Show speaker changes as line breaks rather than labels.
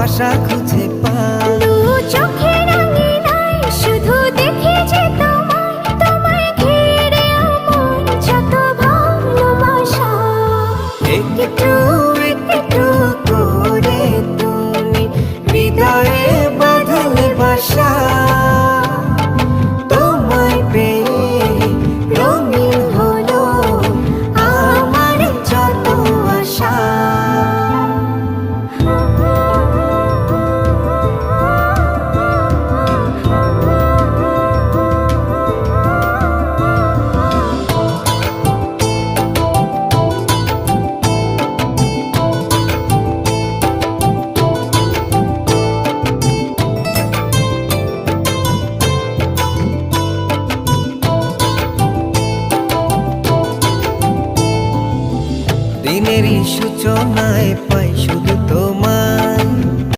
ভাষা খুঁজে পাই।
দু চোখের আঙিনায় শুধু দেখি যে তোমায়, তোমায় ঘিরে আমার যত ভালোবাসা।
একটু একটু করে তুমি হৃদয়ে বাঁধলে বাসা। তোমায় পেয়ে রঙিন হলো আমার যত আশা। দিনেরই সূচনায় পাই